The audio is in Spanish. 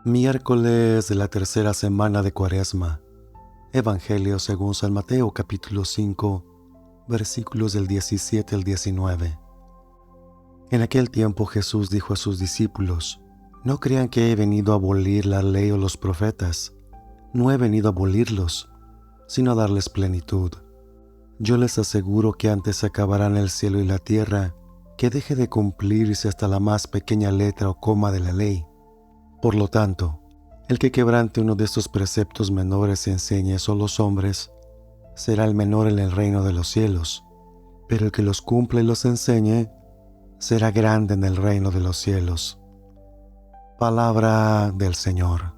Miércoles de la tercera semana de Cuaresma. Evangelio según San Mateo capítulo 5, versículos del 17 al 19. En aquel tiempo Jesús dijo a sus discípulos: No crean que he venido a abolir la ley o los profetas. No he venido a abolirlos, sino a darles plenitud. Yo les aseguro que antes se acabarán el cielo y la tierra, que deje de cumplirse hasta la más pequeña letra o coma de la ley. Por lo tanto, el que quebrante uno de estos preceptos menores y enseñe eso a los hombres, será el menor en el reino de los cielos, pero el que los cumpla y los enseñe, será grande en el reino de los cielos. Palabra del Señor.